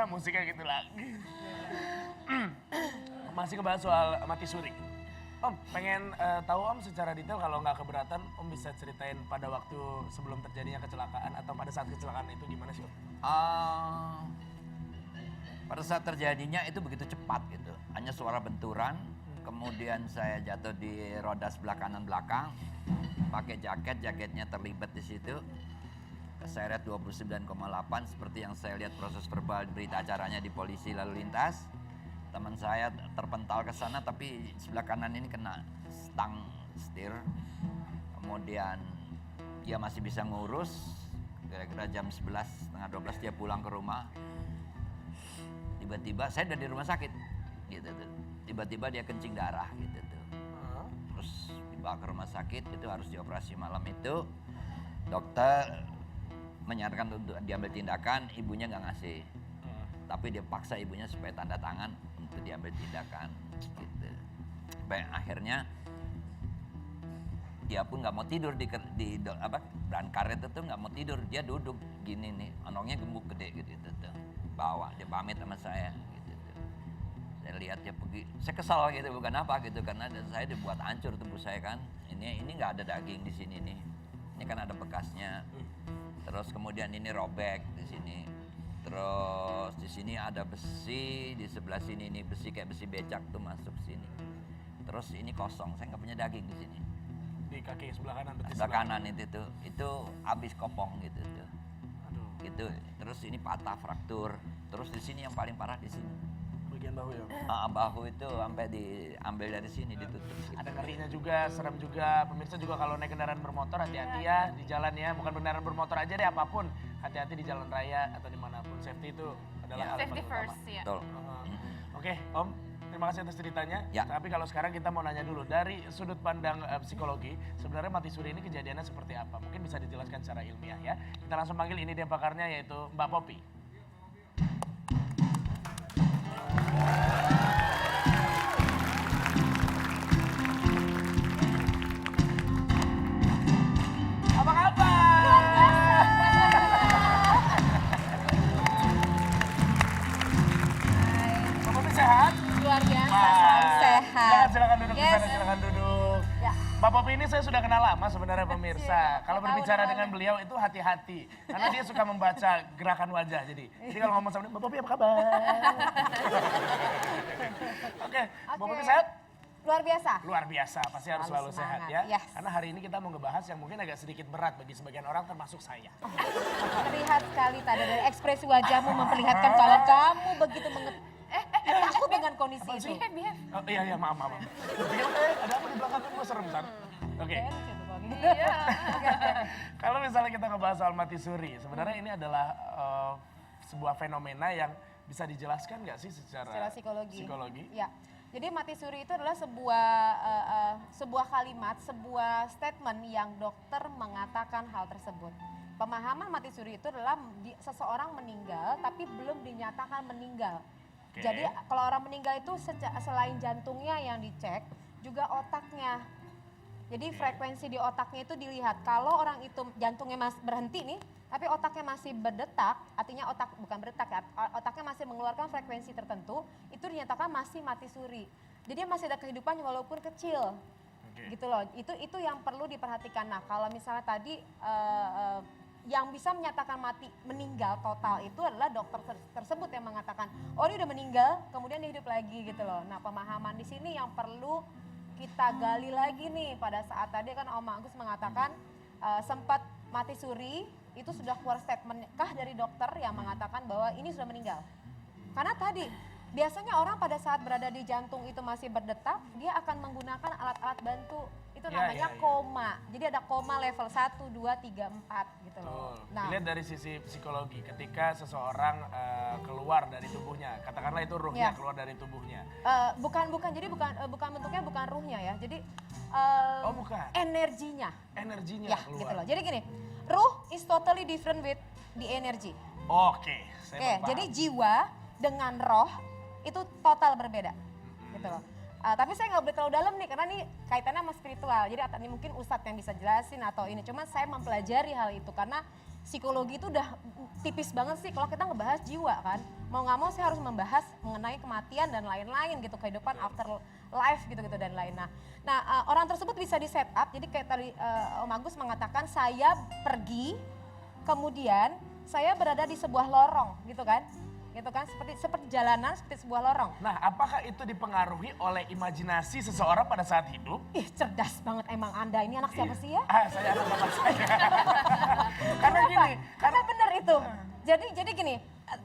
musiknya gitu lah. Masih ngebahas soal mati suri. Om, pengen tahu Om secara detail kalau nggak keberatan, Om bisa ceritain pada waktu sebelum terjadinya kecelakaan atau pada saat kecelakaan itu gimana sih Om? Pada saat terjadinya itu begitu cepat gitu. Hanya suara benturan, kemudian saya jatuh di roda sebelah kanan belakang, pakai jaketnya terlibat di situ. Keseret 29,8 seperti yang saya lihat proses verbal berita acaranya di polisi lalu lintas. Teman saya terpental ke sana tapi sebelah kanan ini kena stang setir. Kemudian dia masih bisa ngurus. Kira-kira jam 11, setengah 12 dia pulang ke rumah. Tiba-tiba saya udah di rumah sakit gitu tuh. Tiba-tiba dia kencing darah gitu tuh. Terus dibawa ke rumah sakit, itu harus dioperasi malam itu. Dokter menyarankan untuk diambil tindakan, ibunya nggak ngasih. Tapi dia paksa ibunya supaya tanda tangan untuk diambil tindakan gitu. Sampai akhirnya dia pun nggak mau tidur di ban karet itu nggak mau tidur, dia duduk gini nih, onongnya gemuk gede gitu tuh. Bawa dia pamit sama saya gitu tuh. Saya lihat dia pergi, saya kesal gitu bukan apa gitu karena saya dibuat hancur tubuh saya kan. Ini nggak ada daging di sini nih, ini kan ada bekasnya. Terus kemudian ini robek di sini. Terus di sini ada besi, di sebelah sini ini besi kayak besi becak tuh masuk sini. Terus ini kosong, saya nggak punya daging di sini. Di kaki sebelah kanan, betis sebelah kanan itu habis kopong gitu tuh. Aduh. Gitu. Terus ini patah fraktur. Terus di sini yang paling parah di sini. Bagian bahu ya? Bahu itu sampai diambil dari sini ditutup. Ada ngerinya juga, serem juga. Pemirsa juga kalau naik kendaraan bermotor hati-hati ya di jalan ya. Bukan kendaraan bermotor aja deh, apapun. Hati-hati di jalan raya atau dimanapun. Safety itu adalah hal yang Safety paling first utama. ya. Betul. Oke, Om. Terima kasih atas ceritanya. Ya. Tapi kalau sekarang kita mau nanya dulu dari sudut pandang psikologi, sebenarnya mati suri ini kejadiannya seperti apa? Mungkin bisa dijelaskan secara ilmiah ya. Kita langsung panggil ini dia pakarnya yaitu Mbak Popi. Apa kabar? Mbak Popi sehat? Luar biasa, Wah. selalu sehat. Silakan duduk di Yes. sana, silakan duduk. Ya. Mbak Popi ini saya sudah kenal lama sebenarnya pemirsa. Kalau Tahu berbicara namanya. dengan beliau itu hati-hati. Karena dia suka membaca gerakan wajah. Jadi kalau ngomong sama dia, Mbak Popi apa kabar? Oke, Mbak Popi sehat? Luar biasa. Luar biasa, pasti harus Selalu selalu sehat semangat, ya. yes. Karena hari ini kita mau ngebahas yang mungkin agak sedikit berat bagi sebagian orang termasuk saya. Terlihat sekali tadi dari ekspresi wajahmu memperlihatkan kalau kamu begitu takut dengan kondisi Apaan sih? itu. Oh, iya, maaf. Pikir, ada apa di belakang gue serem, San? Oke. Iya. Kalau misalnya kita ngebahas soal mati suri, sebenarnya ini adalah sebuah fenomena yang bisa dijelaskan nggak sih secara psikologi. Ya. Jadi mati suri itu adalah sebuah kalimat, sebuah statement yang dokter mengatakan hal tersebut. Pemahaman mati suri itu adalah seseorang meninggal tapi belum dinyatakan meninggal. Oke. Jadi kalau orang meninggal itu selain jantungnya yang dicek, juga otaknya. Jadi frekuensi di otaknya itu dilihat. Kalau orang itu jantungnya masih berhenti nih, tapi otaknya masih berdetak, artinya bukan berdetak ya, otaknya masih mengeluarkan frekuensi tertentu, itu dinyatakan masih mati suri. Jadi masih ada kehidupan walaupun kecil. Oke. Gitu loh. Itu yang perlu diperhatikan. Nah, kalau misalnya tadi yang bisa menyatakan meninggal total itu adalah dokter tersebut yang mengatakan, oh ini udah meninggal, kemudian dia hidup lagi gitu loh. Nah, pemahaman di sini yang perlu kita gali lagi nih pada saat tadi kan Om Agus mengatakan sempat mati suri, itu sudah keluar statement kah dari dokter yang mengatakan bahwa ini sudah meninggal. Karena tadi biasanya orang pada saat berada di jantung itu masih berdetak, dia akan menggunakan alat-alat bantu. Itu namanya koma. Jadi ada koma level 1, 2, 3, 4 gitu loh. Nah, dilihat dari sisi psikologi, ketika seseorang keluar dari tubuhnya, katakanlah itu ruhnya keluar dari tubuhnya. Bukan bentuknya bukan ruhnya ya. Jadi bukan. energinya. Energinya Ya, keluar. gitu loh. Jadi gini, ruh is totally different with the energy. Oke, saya Oke, paham. jadi jiwa dengan roh itu total berbeda. Gitu loh. Tapi saya nggak boleh terlalu dalam nih karena ini kaitannya sama spiritual. Jadi ini mungkin Ustadz yang bisa jelasin atau ini. Cuma saya mempelajari hal itu karena psikologi itu udah tipis banget sih kalau kita ngebahas jiwa kan. mau nggak mau saya harus membahas mengenai kematian dan lain-lain gitu, kehidupan after life gitu-gitu dan lain. Nah, orang tersebut bisa di set up, jadi kayak tadi Om Agus mengatakan saya pergi, kemudian saya berada di sebuah lorong gitu kan, seperti jalanan, seperti sebuah lorong. Nah, apakah itu dipengaruhi oleh imajinasi seseorang pada saat hidup? Ih, cerdas banget emang Anda, ini anak siapa sih ya? Saya anak bapak saya. Karena Kenapa? gini, Karena benar itu. Jadi gini,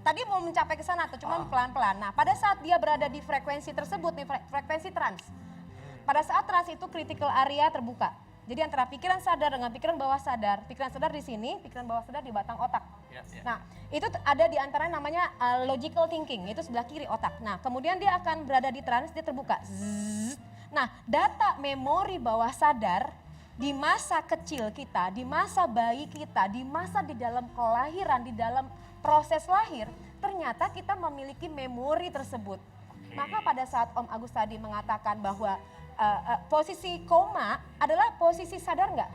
tadi mau mencapai ke sana tuh, cuman pelan-pelan. Nah, pada saat dia berada di frekuensi tersebut nih, frekuensi trans. Pada saat trans itu critical area terbuka. Jadi antara pikiran sadar dengan pikiran bawah sadar. Pikiran sadar di sini, pikiran bawah sadar di batang otak. Ya. Nah, itu ada di antara namanya logical thinking, itu sebelah kiri otak. Nah, kemudian dia akan berada di trans, dia terbuka. Zzz. Nah, data memori bawah sadar di masa kecil kita, di masa bayi kita, di masa di dalam kelahiran, di dalam proses lahir, ternyata kita memiliki memori tersebut. Maka pada saat Om Agus tadi mengatakan bahwa posisi koma adalah posisi sadar nggak?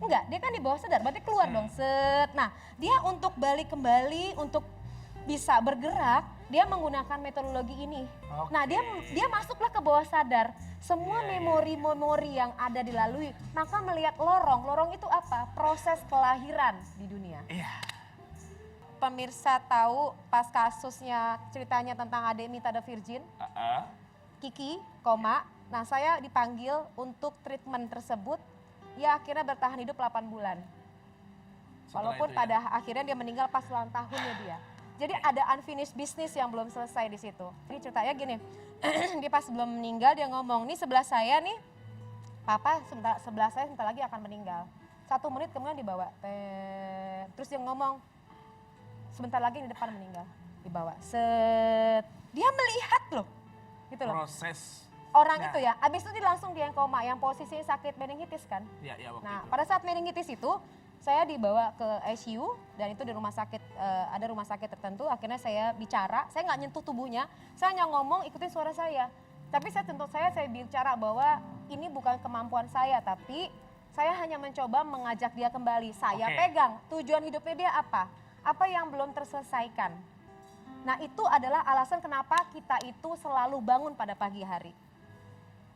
Enggak, dia kan di bawah sadar, berarti keluar dong, set. Nah, dia untuk balik kembali, untuk bisa bergerak, dia menggunakan metodologi ini. Nah, dia masuklah ke bawah sadar. Semua memori-memori yang ada dilalui, maka melihat lorong itu apa? Proses kelahiran di dunia. Iya. Pemirsa tahu pas kasusnya ceritanya tentang Ade Mita the Virgin, Kiki, koma. Nah, saya dipanggil untuk treatment tersebut, ya akhirnya bertahan hidup 8 bulan. Walaupun itu, pada akhirnya dia meninggal pas ulang tahunnya dia. Jadi ada unfinished business yang belum selesai di situ. Jadi ceritanya gini, dia pas belum meninggal dia ngomong, nih sebelah saya nih, papa sebelah saya sebentar lagi akan meninggal. 1 menit kemudian dibawa, terus dia ngomong, sebentar lagi di depan meninggal, dibawa. Set, dia melihat loh, gitu loh. Proses. Orang itu ya, abis itu dia langsung dia yang koma, yang posisinya sakit meningitis kan. Iya, waktu Nah, itu. pada saat meningitis itu, saya dibawa ke ICU dan itu di rumah sakit, ada rumah sakit tertentu. Akhirnya saya bicara, saya nggak nyentuh tubuhnya, saya hanya ngomong ikutin suara saya. Tapi saya bicara bahwa ini bukan kemampuan saya, tapi saya hanya mencoba mengajak dia kembali. Saya pegang tujuan hidupnya dia apa? Apa yang belum terselesaikan. Nah, itu adalah alasan kenapa kita itu selalu bangun pada pagi hari.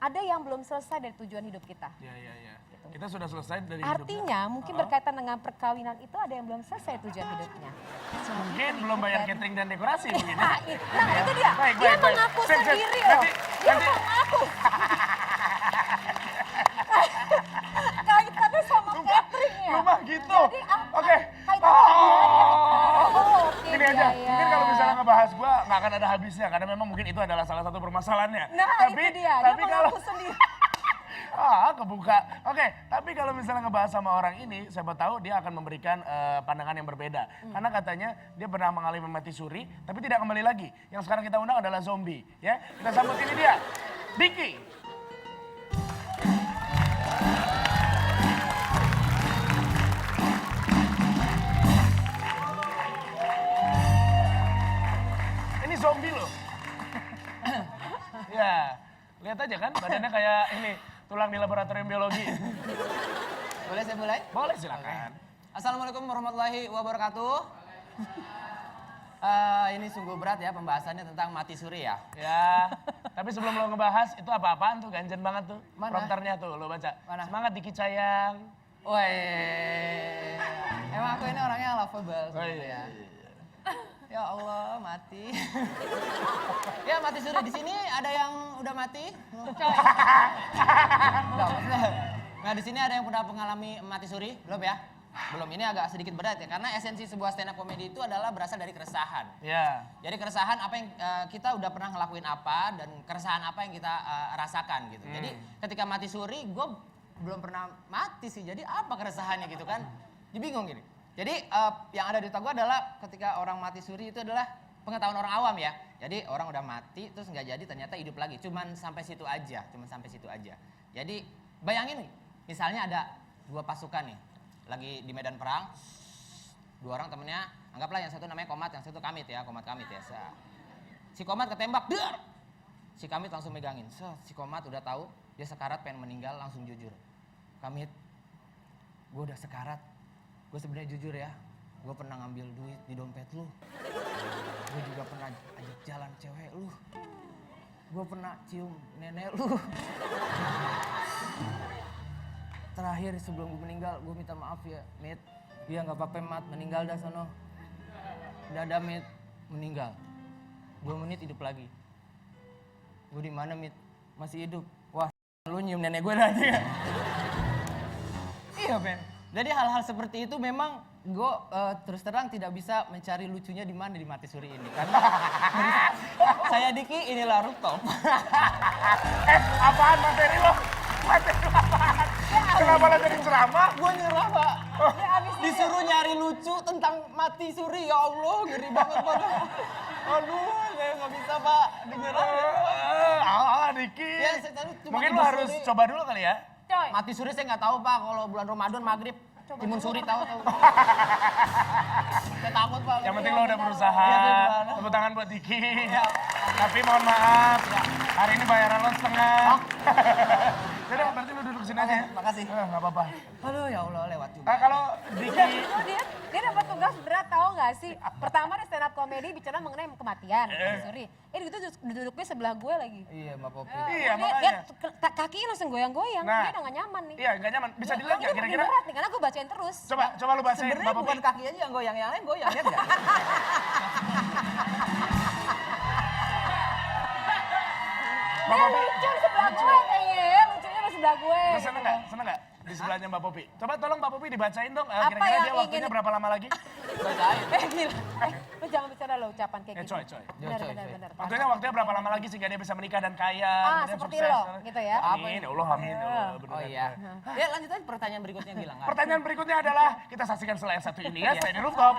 Ada yang belum selesai dari tujuan hidup kita. Iya. Kita sudah selesai dari Artinya mungkin berkaitan dengan perkawinan itu ada yang belum selesai tujuan hidupnya. Mungkin belum bayar catering dan dekorasi mungkin. Nah, itu dia. Dia mengaku sendiri loh. Dia mengaku. Kaitannya sama catering ya. Rumah gitu. Jadi apa? Oke. Ini aja, mungkin kalau misalnya ngebahas gua nggak akan ada habisnya karena memang mungkin itu adalah salah satu permasalahannya. Nah, tapi, itu dia. Dia tapi kalau mengaku sendiri. kebuka. Oke, tapi kalau misalnya ngebahas sama orang ini, siapa tahu dia akan memberikan pandangan yang berbeda. Karena katanya dia pernah mengalami mati suri, tapi tidak kembali lagi. Yang sekarang kita undang adalah zombie, ya. Kita sambut ini dia, Diki. Ini zombie loh. Ya, lihat aja kan badannya kayak ini tulang di laboratorium biologi. Boleh saya mulai? Boleh silakan. Assalamualaikum warahmatullahi wabarakatuh. Ini sungguh berat ya pembahasannya tentang mati suri ya. Ya, tapi sebelum lo ngebahas itu apa-apaan tuh ganjen banget tuh. Mana? Prompternya tuh lo baca. Mana? Semangat Diki sayang. Woi, emang aku ini orangnya lovable Oh, sebenarnya. Ya Allah, mati. Ya mati suri di sini ada yang udah mati? Enggak, maksudnya. Nah, di sini ada yang pernah mengalami mati suri? Belum ya? Belum, ini agak sedikit berat ya, karena esensi sebuah stand up comedy itu adalah berasal dari keresahan. Ya. Jadi keresahan apa yang kita udah pernah ngelakuin apa dan keresahan apa yang kita rasakan gitu. Jadi ketika mati suri, gue belum pernah mati sih, jadi apa keresahannya gitu kan? Jadi bingung gini. Jadi yang ada di otak gue adalah ketika orang mati suri itu adalah pengetahuan orang awam ya. Jadi orang udah mati terus nggak jadi ternyata hidup lagi. Cuman sampai situ aja, Jadi bayangin nih, misalnya ada 2 pasukan nih, lagi di medan perang, 2 orang temennya, anggaplah yang satu namanya Komat, yang satu Kamit ya, Komat Kamit ya. Si Komat ketembak, dar! Si Kamit langsung megangin. Si Komat udah tahu dia sekarat pengen meninggal, langsung jujur. Kamit, gue udah sekarat, gue sebenarnya jujur ya, gue pernah ngambil duit di dompet lu. Gue juga pernah ajak jalan cewek lu. Gue pernah cium nenek lu. Terakhir sebelum gue meninggal, gue minta maaf ya, Mit. Iya nggak apa-apa, Mat, meninggal dah sono. Dadah, Mit, meninggal. 2 menit hidup lagi. Gue di mana, Mit? Masih hidup. Wah, lu nyium nenek gue nanti ya. Iya, Ben. Jadi hal-hal seperti itu memang gue terus terang tidak bisa mencari lucunya di mana di Mati Suri ini. Karena saya Diki, inilah Rooftop. Apaan materi lo? Materi lo apaan? Kenapa lo jadi ceramah? Gue nyerah, Pak. Dia abis ini- Disuruh nyari lucu tentang Mati Suri, ya Allah, ngeri banget, Pak. Aduh, saya nggak bisa, Pak. Dinyerah. Diki. Ya, saya tahu cuma Mungkin lo Timun harus Suri. coba dulu kali ya. Coy. Mati Suri saya nggak tahu, Pak. Kalau bulan Ramadan maghrib, Timun Suri tahu. Saya takut, Pak. Yang penting lo udah berusaha. Iya, saya berusaha. Tepuk tangan buat Diki. Tapi mohon maaf, hari ini bayaran lo setengah. Jadi berarti lo duduk sini aja ya. makasih. Nggak apa-apa. Aduh, ya Allah, lewat juga. Kalau Diki, Oh, dia dapat tugas berat tahu nggak sih? Pertama di stand up comedy bicara mengenai kematian. Sorry. Itu duduknya sebelah gue lagi. Iya, Mbak Popi. Iya, Dia makanya. kakinya langsung goyang-goyang. Nah. Dia udah gak nyaman nih. iya nggak nyaman. Bisa dilihat Ini nggak makin kira-kira? berat nih karena gue bacain terus. Coba lo bacain Sebenarnya Bapak bukan Pi. kaki aja yang goyang, yang lain goyang, lihat nggak? Dia lucu di sebelah gue kayaknya ya. Lucunya di sebelah gue. Lo seneng nggak? Seneng nggak? Di sebelahnya Mbak Popi. Coba tolong Mbak Popi dibacain dong. Apa Kira-kira yang dia waktunya ingin- berapa lama lagi? Bacain. Gila. Lu jangan bicara lo ucapan kayak gitu. Coy. Benar, Coy, benar, coy. benar. Waktunya berapa lama lagi sehingga dia bisa menikah dan kaya, kemudian seperti sukses. lo, gitu ya. Amin, ya Allah, amin. Ya Allah, benar. Oh iya. Ya lanjut aja pertanyaan berikutnya, Gilang. Pertanyaan berikutnya adalah kita saksikan setelah yang satu ini ya, saya di rooftop.